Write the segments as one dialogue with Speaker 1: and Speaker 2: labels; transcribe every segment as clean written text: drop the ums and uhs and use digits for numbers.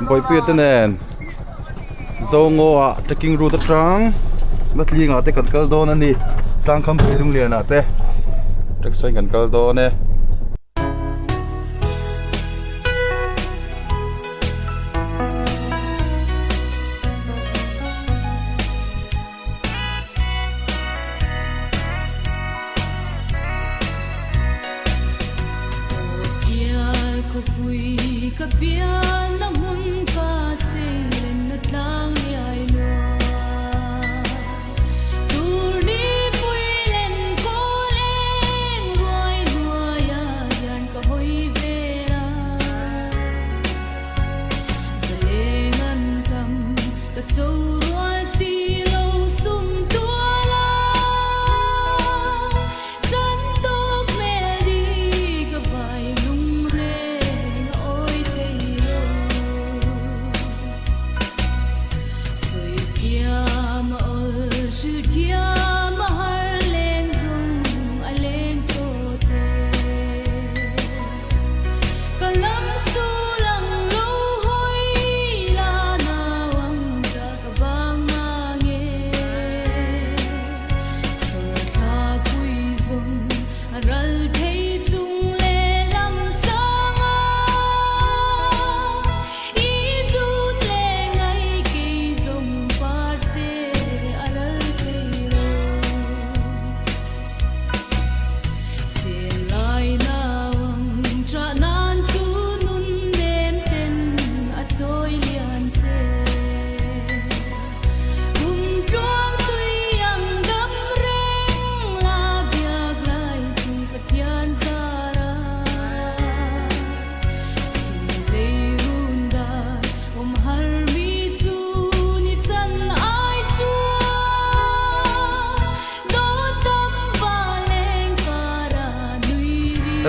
Speaker 1: bồi piết tên nè dâu ngô à trekking route trắng mất li ngã tê cần câu đô nè trắng không phải đúng liền à tê trek xoay cần câu đô nè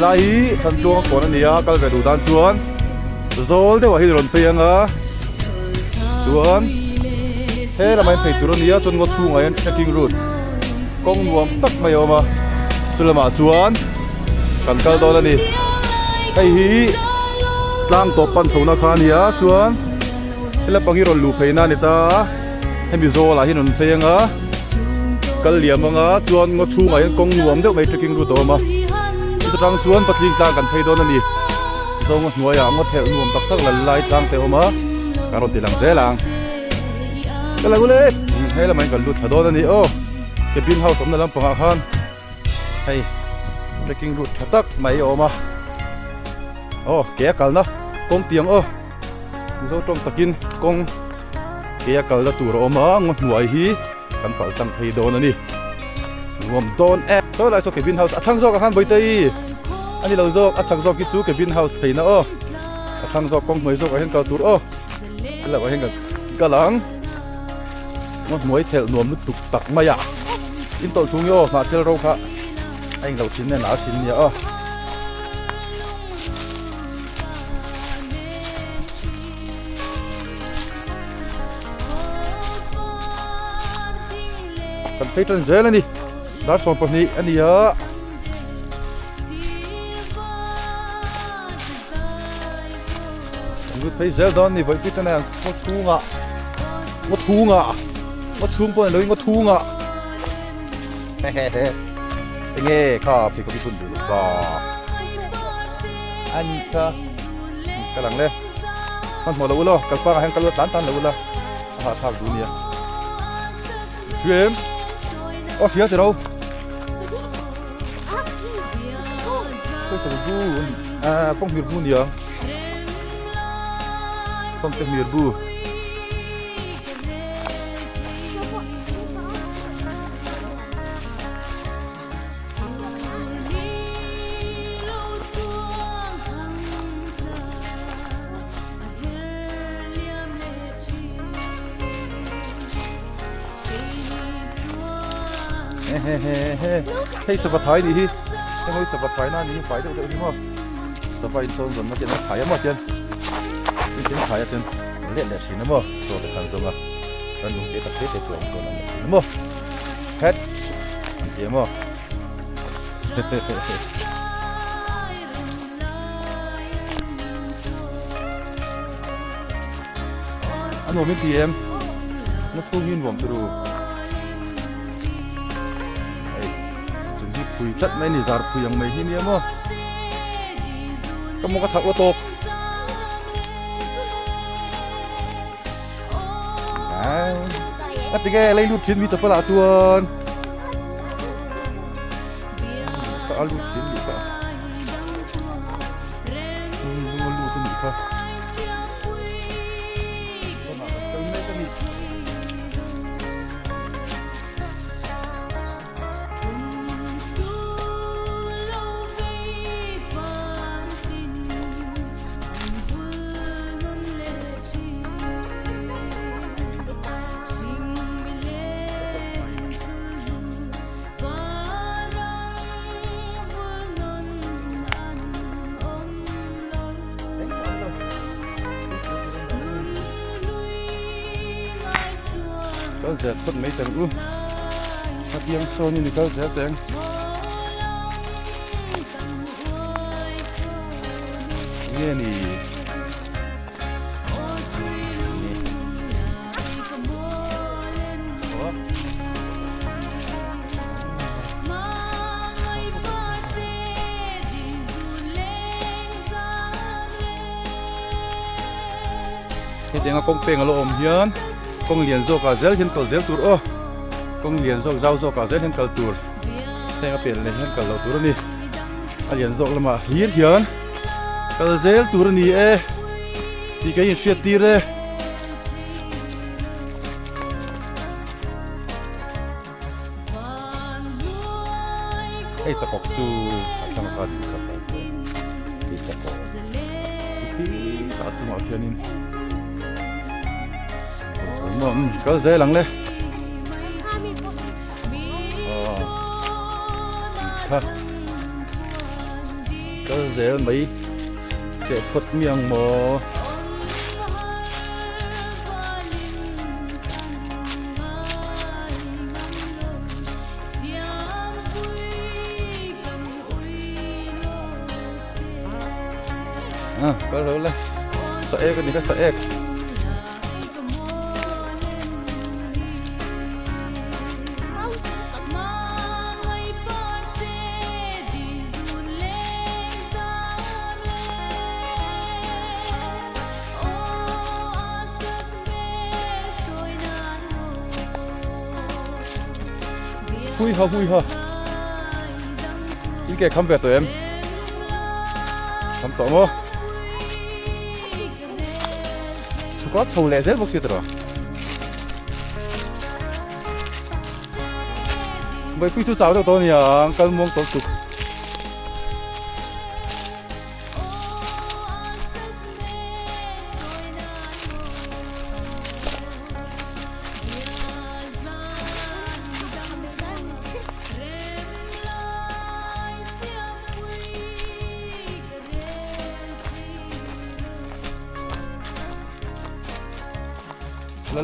Speaker 1: lại thằng chuông còn anh nhá cái về đủ đan chuan rồi đấyว่า hi ron peng à chuan thế là mày phải tụi nó nhá chuan ngó chung ấy trekking route công nuông tắc mày mà tụi là mà chuan cần câu đó là đi cái hi lang top pan sầu na khan nhá chuan thế là bằng hi ron lù phê na nè ta hem bizo là hi ron peng à cái liam à chuan ngó chung ấy công nuông đấy mày trekking route đó mà trăng chuan bắt linh tang kan thei don ani zong hnuai a ngot thel nuam tak tak lal lai tang te oma karon ti lang zelang kala gule hela mai kan lut thadon ani o ke bin house omna lam panga khan hei trekking route thatak mai oma o ke kalna kong tiang o zo tong takin kong ke kalna tur oma ngot hnuai hi kan pal tang thei don ani nuam don e tôi lại cho cái bin house thang do cả han bơi tây anh đi lâu do thang do cái chú cái bin house thấy nó ô thang do con mới do cái hen cao tụt ô cái là cái hen cái láng nó mới theo nuông nước tục tặc mày à in tổ chung yo mà theo đâu cả anh đầu chín này nào chín nhỉ ô cần thấy trên dễ lên đi đó son phần này anh đi á anh thấy dễ đó này với cái này có thu ngạ có xuống phần này có thu ngạ nghe khá thì có bị phun được và anh ta cái lằng lên con mò đâu lo cái phao hàng cái lúa tán đâu lo thao đủ nhỉ chuyện ô xía từ đâu tôi sẽ bu phong miệt bu nhỉ phong sẽ miệt bu hey sập thái đi cái hơi sập thái na đi phải đâu đi mà sập phải xong rồi nó chỉ nó thái mà chân trên thái chân lẹ lẹ xí nó mà rồi để thành rồi mà còn đúng cái tập kết để xuống rồi nó mà hết thế mà anh ngồi bên thì em nó không nhìn vòng từ đầu chúng đi phui tất mấy này giặt phui yang mấy hi niệm mà có một cái thằng ô tô Nanti kayak lain lutin kita pula tuan. Tak lutin kita. Lutin kita. Có dệt tốt mấy tầng phát tiếng xôn như có dệt tiếng nghe nì thế tiếng công peng ở ôm hiền công liền do cả dễ hiện cầu dễ tour ô công liền do rau do cả dễ hiện cầu tour thế cái biển lên hiện cầu tour này anh liền do là mà hiền hiền cầu dễ tour này thì cái gì xuyên tì đấy ấy chắc cọc chú trong cái gì chắc cọc đi chắc cọc thì ta tu mà phiền nín có dễ lắm đấy có dễ mấy chạy phật miệng mò có rồi lên sợ cái gì cái sợ vui ha những cái khám về tụi em khám tỏ mô chú có sầu lẹ rất bốc xịt rồi mấy quý chú cháu cho tôi nhờ cân mông tổ tục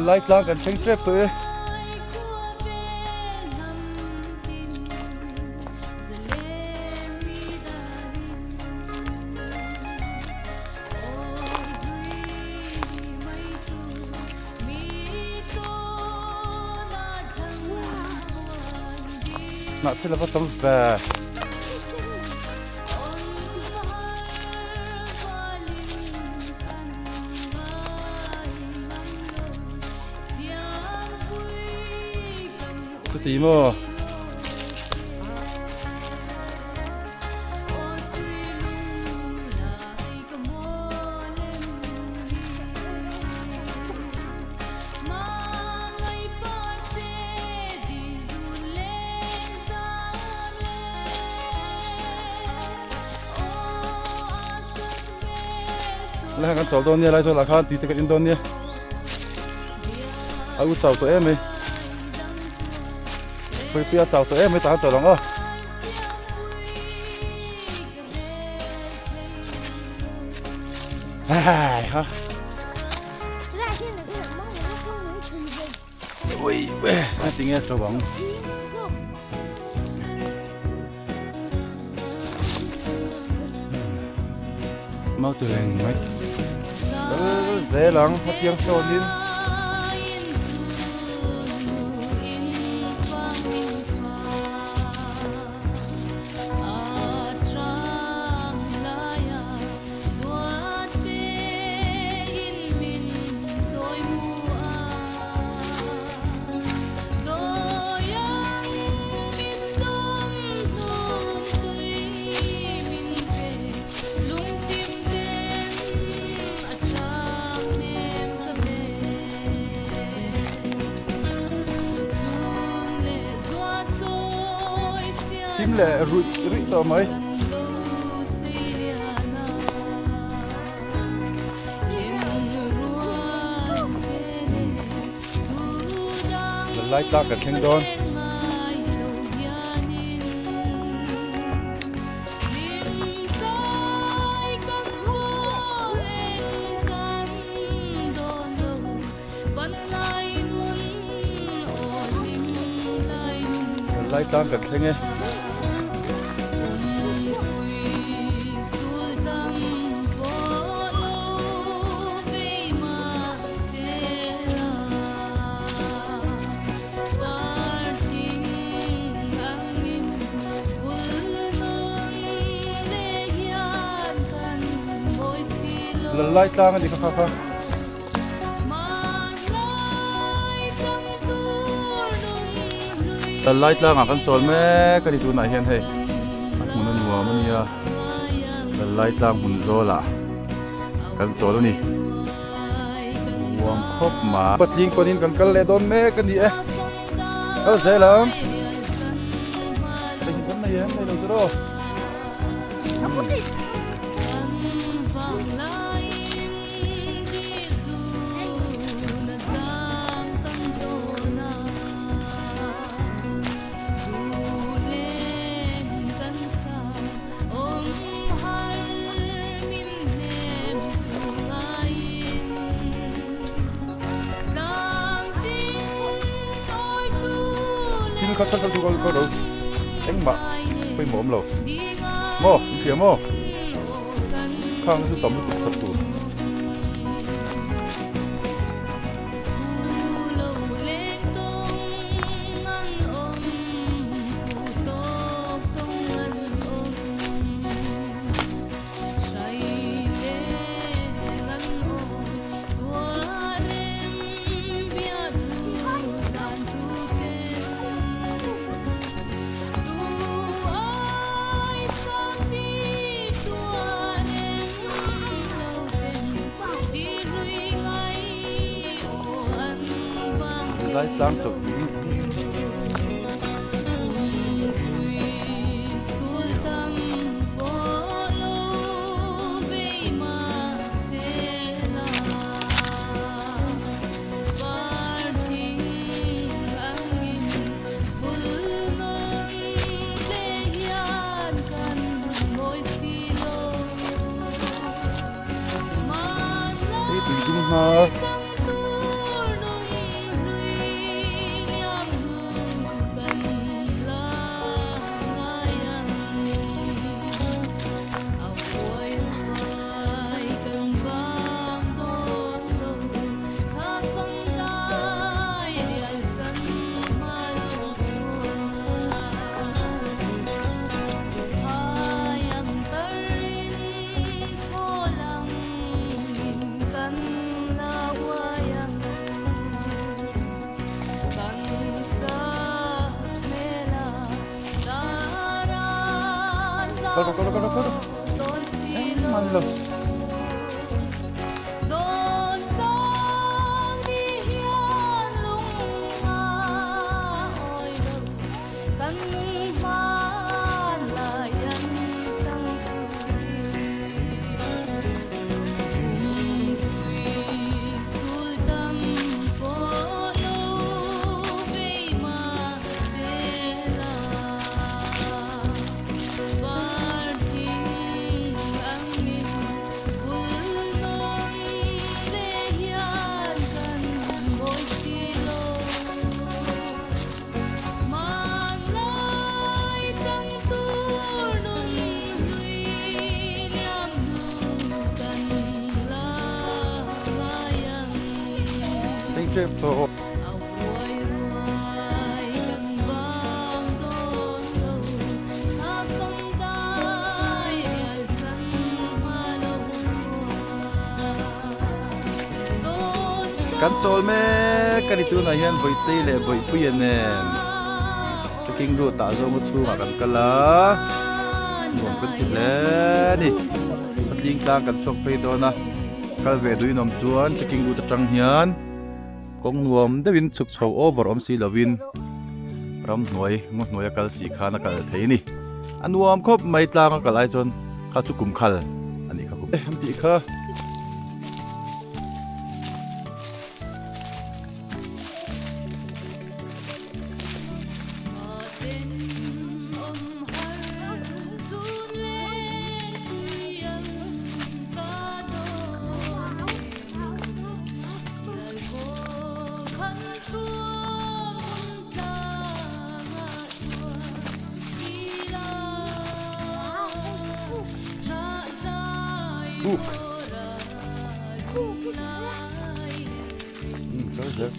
Speaker 1: lại langกันเชิงเทรปตัวน่าที่เราต้องแบบ tí mà lại hàng cháu tôi nha lại cho là khăn tí cái Indonesia ai cháu tụi em ấy bây giờ cháu tụi em mới tao cháu lòng ơ ha ui anh tiếng nghe cháu bóng mau từ lành mấy dễ lắm phát tiếng cho lên lệ rụi rụi tao mấy lại ta cần thanh đón lại ta cần thanh nghe lại ta cái gì khá khá lại ta ngã con tròn mẹ cái gì tụi này hiện hay muốn nuôi mình ya lại ta muốn rồi là con tròn luôn đi warm khóc mà bắt linh con in con cái lệ đón mẹ cái gì ấy có dễ lắm tình con này em này đâu rồi có chắc chắn có đâu anh mà phải mồm rồi mò phía mò khang cái tấm cái thật tủ lại tăng tục ha Kalau mana lo? Crypto. Kan chol me kan itu na hian voi te le voi puyen ne taking ro ta zo mu chu ma kan kala bom kan ti le ni patling tlang kan chok pe do na kal ve dui nom chuan taking ro ta tang hian kong nuam de win chuk chho over om si lovin ram noi ngot noi kal si khana kal thei ni อันวอมครบไม่ตางก็ไหลจนข้าชุกกลุ่มคัลอันนี้ครับผมฮัมปีค่ะ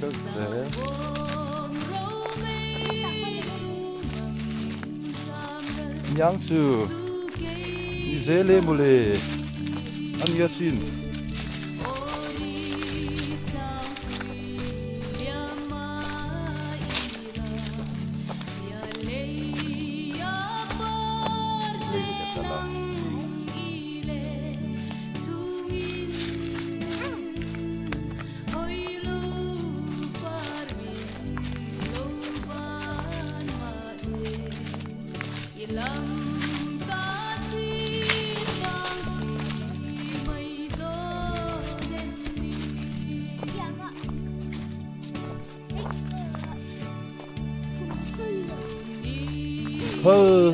Speaker 1: ก็เสร็จยังชื่ออิเซเลมูเลอันยาซินเฮ้อ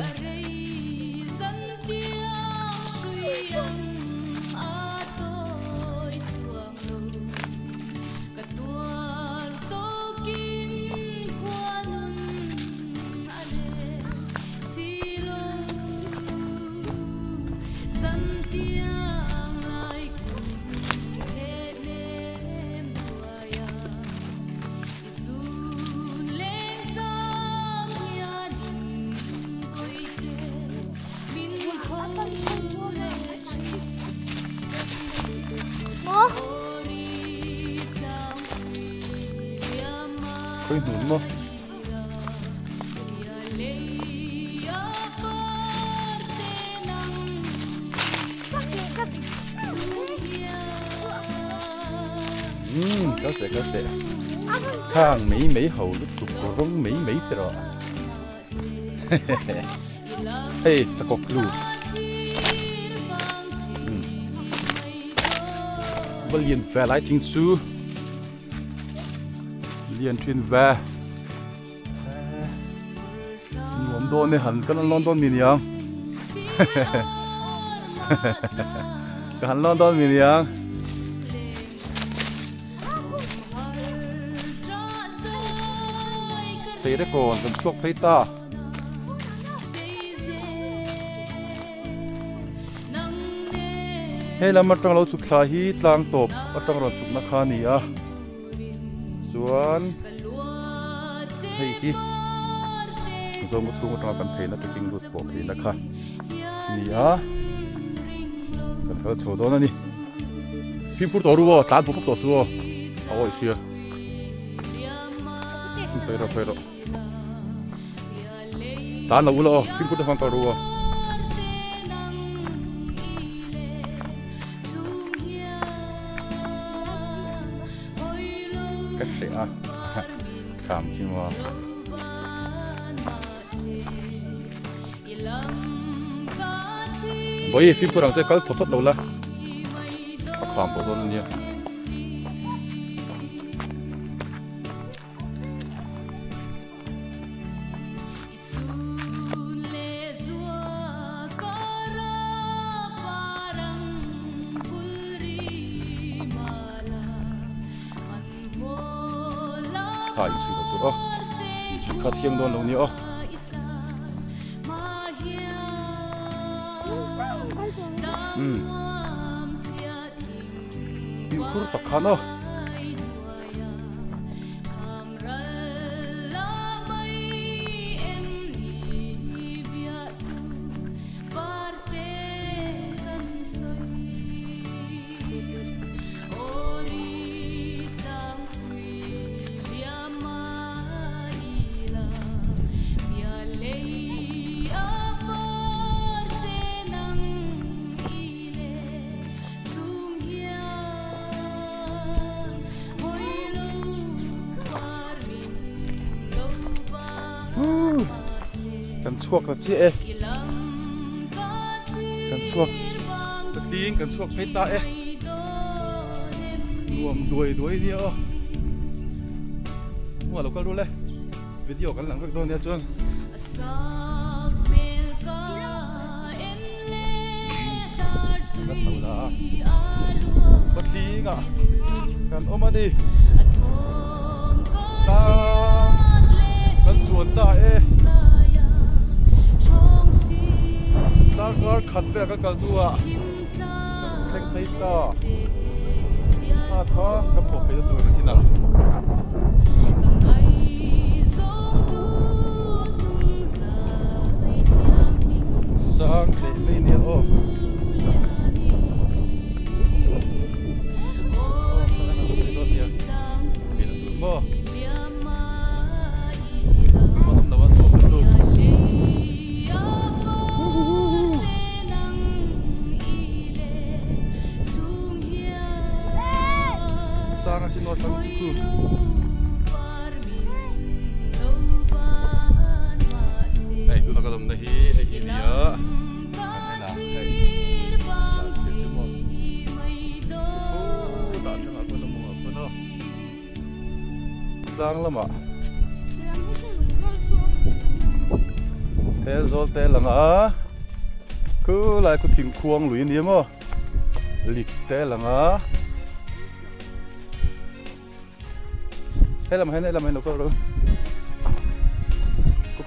Speaker 1: เคยหนุนมั้งก็เสร็จข้างmấy hầu lúc tục rong mấy tờ rồi heyจะกบลูว่าเรียนแฟร์ไลท์จริงซูเรียนทวินแวร์ผมโดนในหันก็ลอนดอนมีนี่ยังก็หันลอนดอนมีนี่ยังตีได้ก่อนจนช่วงเพย์ตาให้เรามาตั้งเราสุขสาฮีตลางตบมาตั้งเราสุขนักขานี่อ่ะส่วนเฮ้ยที่เรามาช่วยมาตั้งกันเพย์นักจริงดูสปอร์ตเพย์นะคะนี่อ่ะกันเขาโชว์ตัวนั่นนี่พิมพ์พูดต่อรู้ว่าตาพูดต่อสู้เอาไว้เสียไปรอตาหนูเหรอพิมพ์พูดฟังต่อรู้ว่าก็เสียถามคิดว่าบ่อยฟิล์มพูดหลังจากเขาทดลองละความปวดร้อนเนี่ยถ่ายอีกทีเราดูชุดขาเทียงโดนตรงนี้ฟิวคูร์ตักขันกันช่วงกันเจ๊ สวกตะลิงกันสวกให้ตารวมด้วยเนี่ยหัวเราก็รู้เลยวิดีโอกันหลังก็โดนเนี่ยชวนก็เท่าละตะลิงอ่ะกันออกมาดิตากันชวนตาตาก็ขัดแฝงกันตัวเซ็งไปต่อถ้าท้อกับผมไปตัวนั้นที่นั่นสร้างเด็กไม่เนี่ยโอ้Sana sinuot ang suku. Hey, tu nak dalam nahi, hey dia. Enak, hey. Sakit semua. Oh, tak sang apa no. Sang lama. Thế rồi thế là ngã. Cứ lại có tình khuang lùi đi mà. Lịch thế là ngã. Hay làm nó có rồi.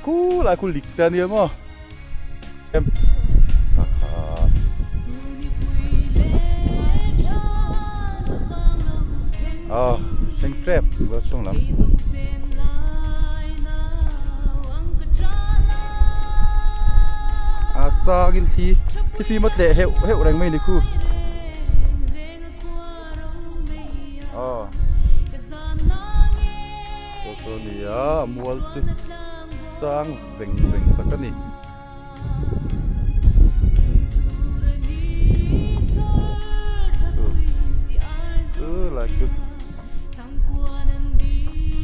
Speaker 1: Cô lại cô lịch ra đi mà. Em. Xanh trẹp vào trong lắm. Sa gin khi mất lệ hiệu đánh mày đi khu. Sonia mual tu sang veng tak ni. Like tu.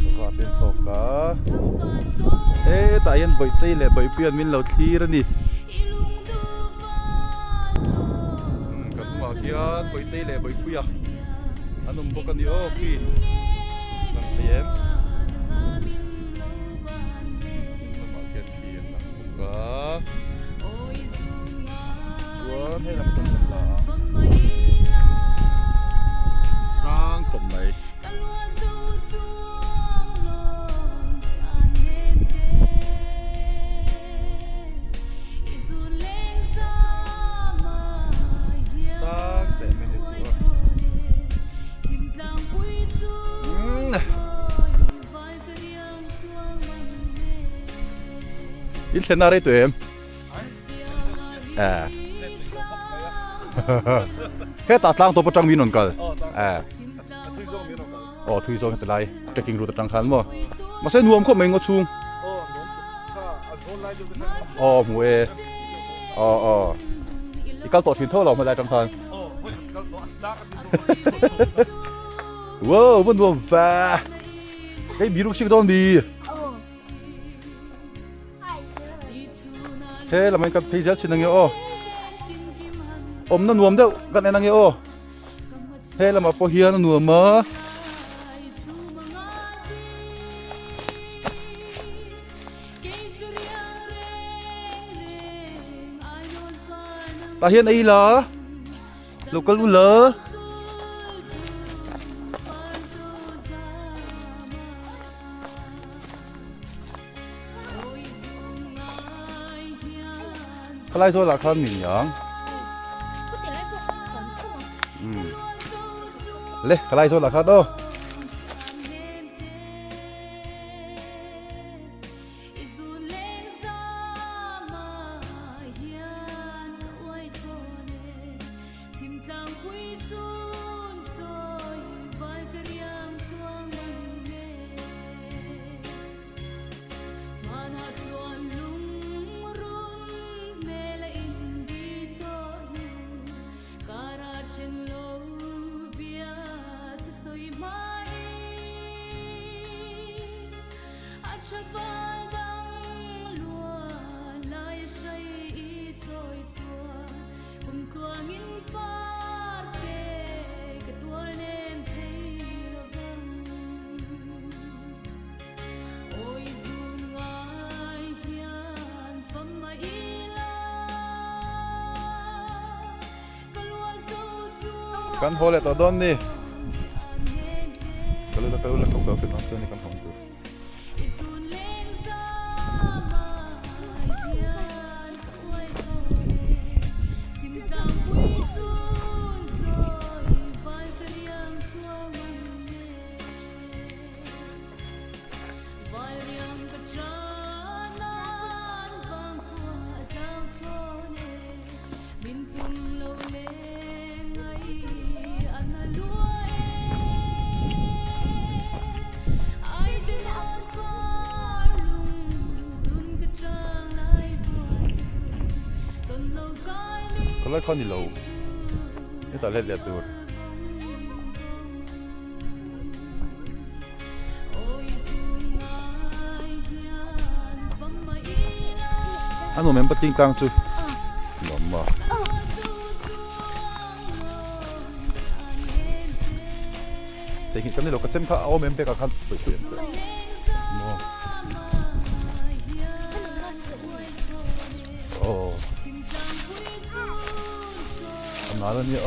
Speaker 1: Sebabเป็นศพกะตายันใบตีแหละใบเปลี่ยนมินเราทีแล้วนี่กันมาเทียนใบตีแหละใบเปลี่ยนอันนั้นบอกกันดิโอ้พี่นังเทียมมาเทียนเทียนนะผมก็ชวนให้ลำต้นลาสร้างขมไหมอินเทอร์เน็ตตัวเองแค่ตัดทางตัวประจังวินนกันทุยโจงเป็นไรจะกินรูตจังคันมาเส้นรวมเขาไม่งอชุงหมูอีกการต่อชิ้นเท่าเราไม่ได้จังคันว้าวมันรวมแฝงให้มีลูกชิงต้นดีเฮ้ยเราไม่กันพิเศษชิ้นนึงโอมนั่นรวมเด้อกันไอ้นั่งโเฮ้ยเรามาพอเฮียนั่นรวมมาตาเฮียนไอ้เหรอลูกก็รู้เหรอเขาไล่โซ่หลักข้ามหนึ่งอย่างเลยเขาไล่โซ่หลักข้ามโต กันพอเลยต่อต้นนี่ก็เลยก็เลยก็เป็นน้ำเชื่อในกันของตัวก็เลยข้อนี้เรานี่ตอนเล่นเรียนตัวอันนู้นมันปฏิงตังสุดหล่อมากแต่เห็นกันนี่เราก็เช่นเขาเอาเมมเบกับเขาเปลี่ยนตัวโอ้ทำนานแล้วเนี่ย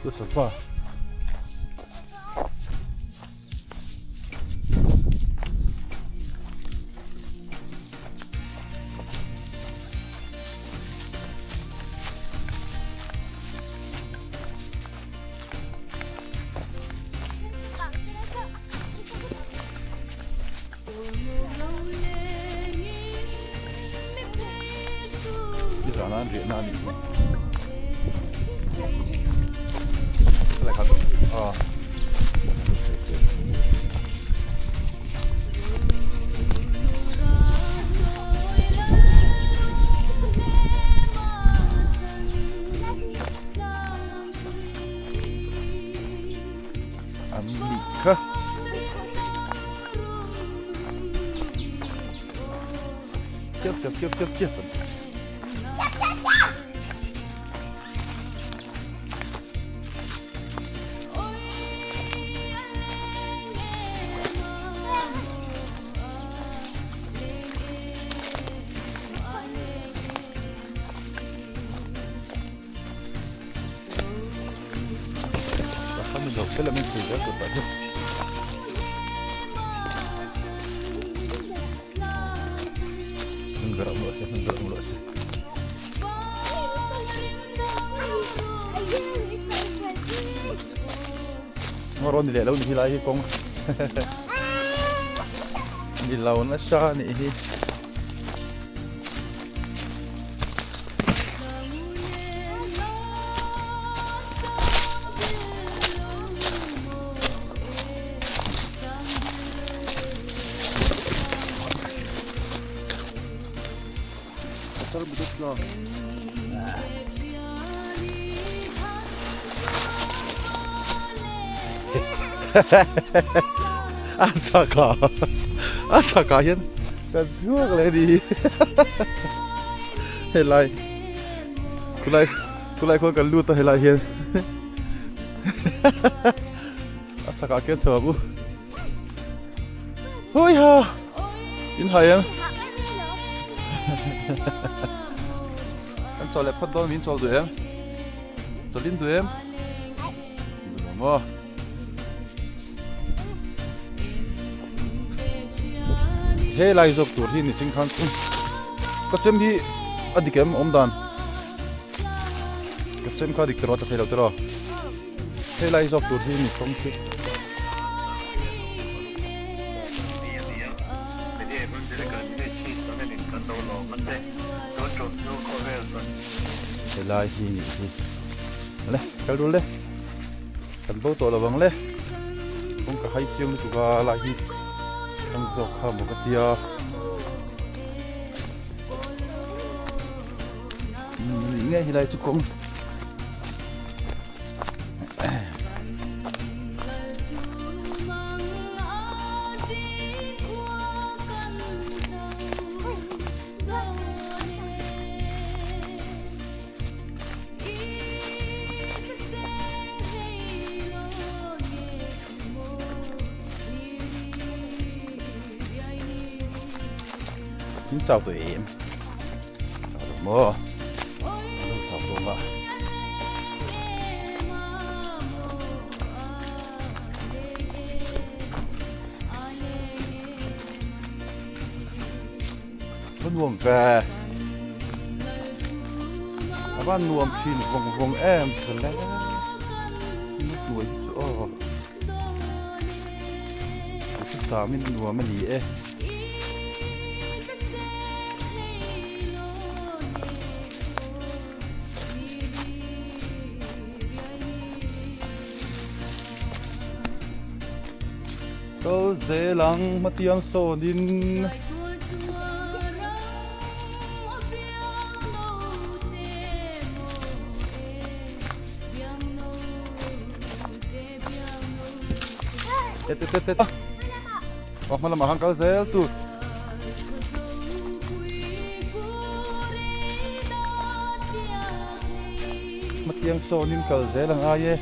Speaker 1: ดูสภาพที่สานั้นเรียนนานอีกอะไรครับอเมริกาเจ็บLo solamente ya total. Nenggerak mulu sih. Ngoron di laut ni lagi kong. Di laut nasa ni. Betul. Asaka yan. Kan semua lagi. Helai. Kulai kau kan luta helai yan. Asaka kan sebab. Hoi ha. In hayan. Cho lại phát đón min cho tụi em, cho linh tụi em, hey lại dọc tour hi nịnh khăn, có chém hi, anh đi kem ôm đàn, có chém khá đi kêu ta phải đâu đó, hey lại dọc tour hi nịnh không thích. Lai hi le kal dul le kan bo to la bang le kong ka hai chiang tu ga lai hi kang zo kha mo ka tia nghe hi lai tu kong in chào tụi em chào được mơ chào luôn mà nó nuông về các bạn nuông chín vòng vòng em thật lẽ tuổi chỗ sao mình nuông mình gì ấy câu dễ lắng mà tiếng sổ din tết mà làm hàng câu dễ tu mà tiếng sổ din câu dễ lắng ai ấy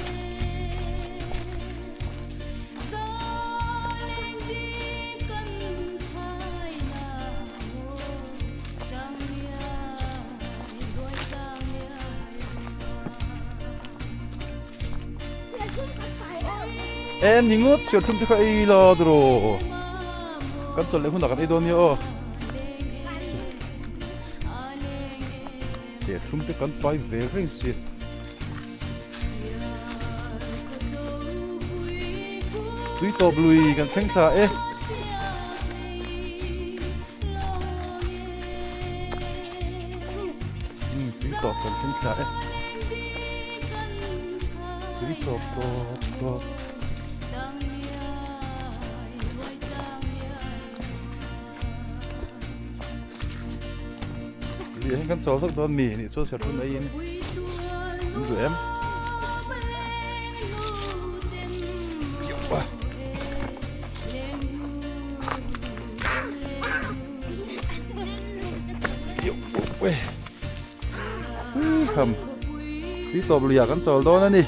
Speaker 1: em nhìn ngút siêu thum thì phải lo rồi cái chỗ lấy hun đặc cái đồn nhớ siêu thum thì cần phải về riêng siêu tuy to blue cần phanh xa ấy tuy to cần phanh xa ấy tuy to anh căn chó sắc đòn mì thì cho sẹt luôn đây đúng rồi em hầm tí tộp lìa căn chó đó nữa đi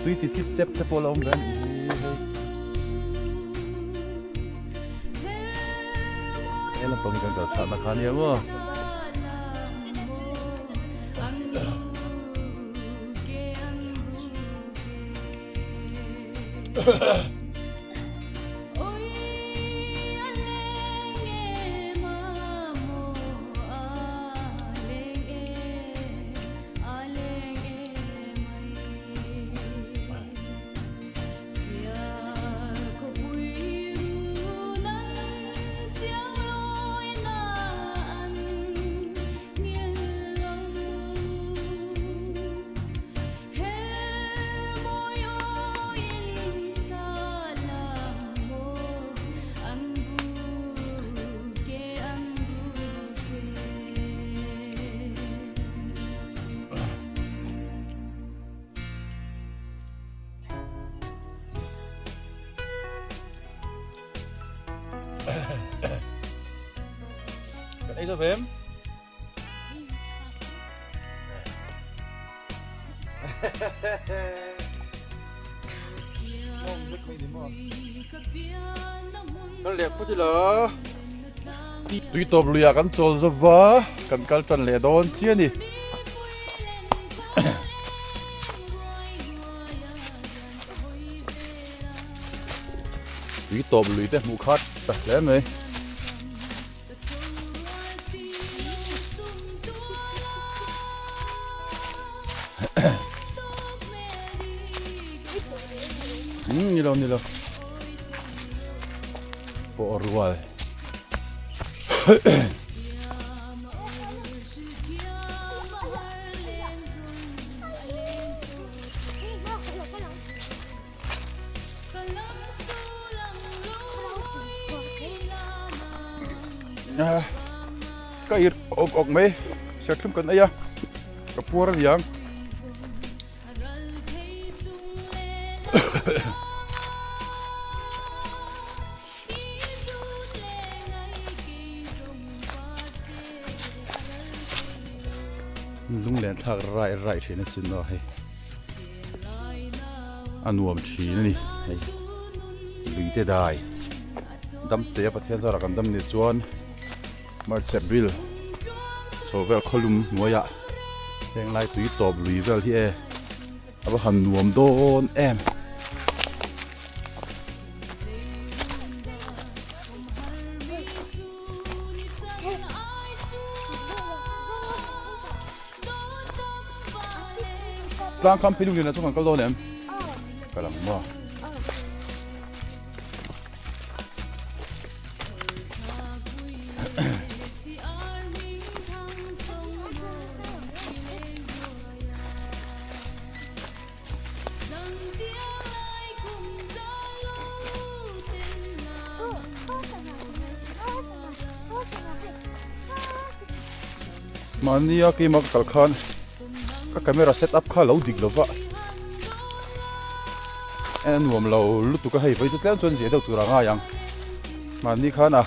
Speaker 1: tuy thì chép cho cô là ông cái là bông gan cờ chả là khá nhiều mà Cái cho phim nó liệt có gì là tuy tộp lìa căn trộn ra vỡ căn căn trần lẻ đón chia đi tuy tộp lìa thế mù khát phải lẽ mày như đâu bộ ruồi cái ốc mấy sẽ không cần ấy à cái pua ra gì không lung len thak rai thì nó xin nó hay ăn uống chỉ nữa đi hay lụy tê đài ดำเตะประเทศสระกันดำนิจวนมาร์เซบิลโซเวลคลุมหัวยะแรงไล่ตุยตบลุยเวลที่เอาหันนวมโดนกลางคำพิลุงอยู่นะทุกคนก็โดนกำลังว่ามันนี่ก็มักตะขันก็kamera set up ข้าเราดิกแล้ววะรวมเราลุตุก็ให้ไปจุดแล้วจนเสียเท่าตัวร่างยังมันนี่ข้านะ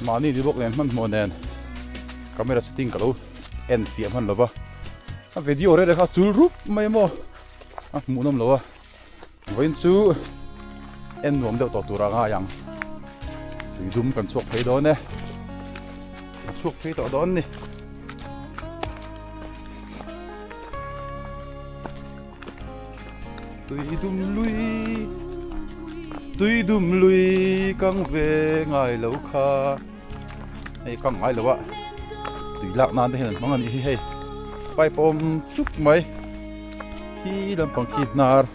Speaker 1: มันนี่ที่บอกเลยมันโมเดลkamera setting ก็เราเสียมันแล้ววะวิดีโอเรื่องเขาจูรูปไม่หมดมูน้ำแล้ววะวันจูรวมเท่าตัวร่างยังถึงดุมกันชกไปโดนเนี่ยชกไปต่อโดนนี่ตุยดุมลุยกังเวงายเหลาคาไอ้กังไงเหลาวะตุยลักนานได้เห็นมั้งอันนี้เฮ้ไปปมจุกไหมที่ลำปังขีดนาร์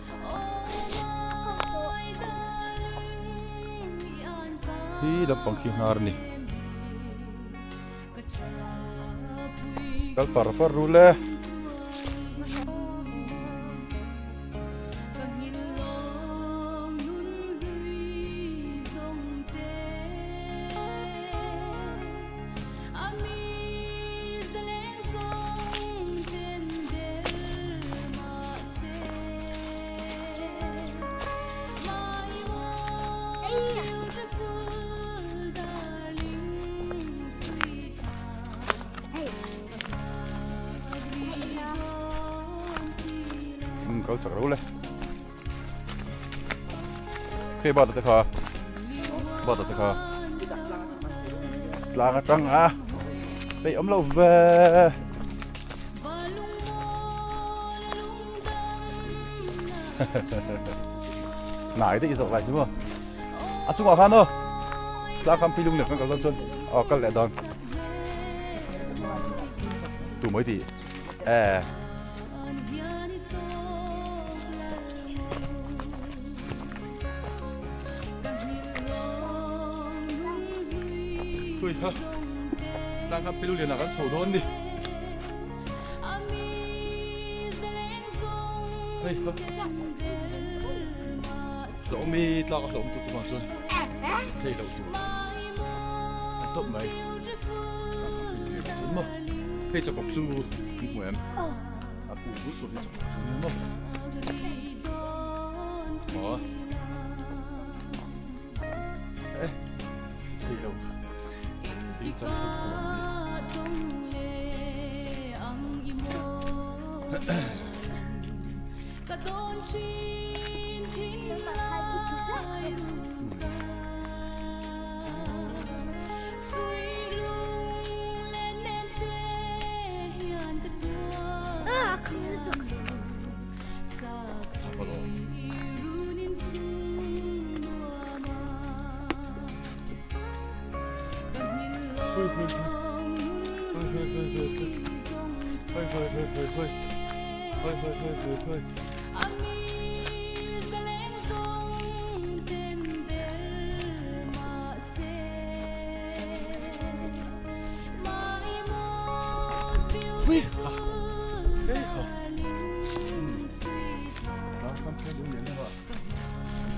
Speaker 1: ที่ลำปังขีดนาร์นี่กัลปาร์ฟารูเล่เขาสักรู้เลยเคยบาดตะขาบาดตะขาลางจังไปเราเวไหนที่อีสกอะไรใช่ไหมจุ๊กมาขันเนาะลางคำพิลุงเหลืองกันกับจนกันแหละดอนตัวไม่ดีคุยฮะลางคำพิลุงเหลืองกันโฉดโดนดิเฮ้ยหลงมีตากหลงตัวมาชนเฮ้ยเราตัวตบไหมชนมั้งเฮ้ยจะกบสู้เหมือนกูรู้สึกจะกบสู้มั้งหมอเฮ้ยเฮ้ยเราที่จะสู้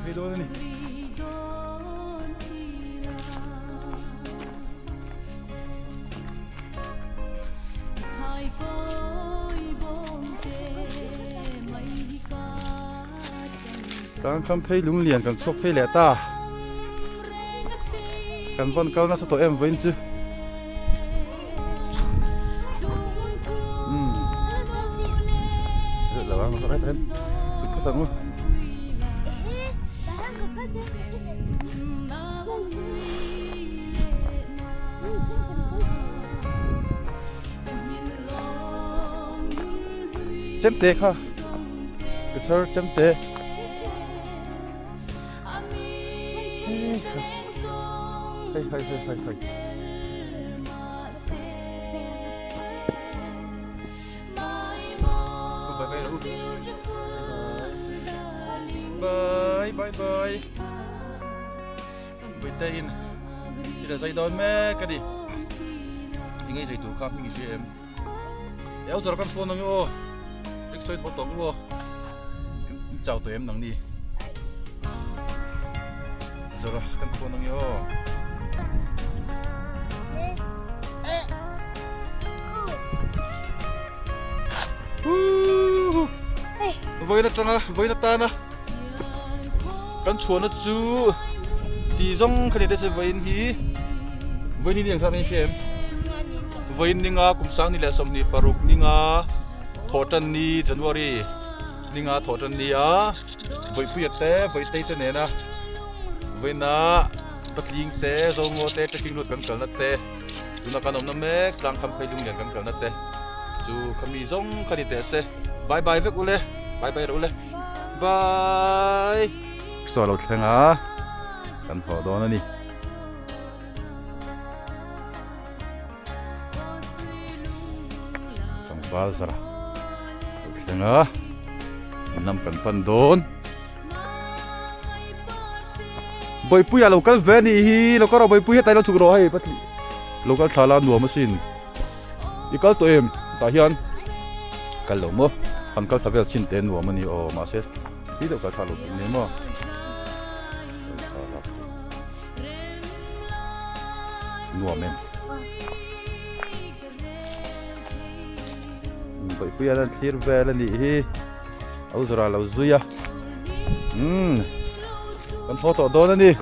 Speaker 1: ไม่โดนนี่การคำเพลลุงเลียนกันชกเพลแหล่ตากันวันเก้าน่าสตัวเว้นจื้อระวังอะไรเป็นสุดกระตังวะ chém tê ha cái sơ chém tê hay hay hay hay hay bye bye bye bye tay in bây giờ dây đón mẹ cái đi ngay dây tủ khác mình xem éo giờ con phone nó nhô cái xoay bút tổng vô chào tụi em nắng đi giờ rồi con phone nó nhô với nó trăng với nó ta nè con chuột nó chú thì giống cái này sẽ với đi đường sang đây xem với ninga cũng sáng đi là xong đi paruk ninga thọ trần đi January ninga thọ trần đi á với phu yết với tây tên này nè với na bắt linh té rồi ngô té cái kinh luật cẩn cẩn nát té chúng ta cần ông nắm mẹ đang khăm phải dùng đèn cẩn cẩn nát té chú kami giống cái này té se bye bye với ule bye bye ule bye so lâu thằng á cần phở đó nữa đi trong ba giờ thằng á nằm cần phân đốn bơi pui à local van hi local bơi pui tay nó chụp rồi hay bắt local thà là nua machine local tụi em tại hiện cái lồng mơ hắn cái sao về chín tiền nua mà nhiều mà sẽ tí được cái thà lồng này mà nua men bơi pui là thiệt về là đi áo zora áo zuya con photo đó nè đi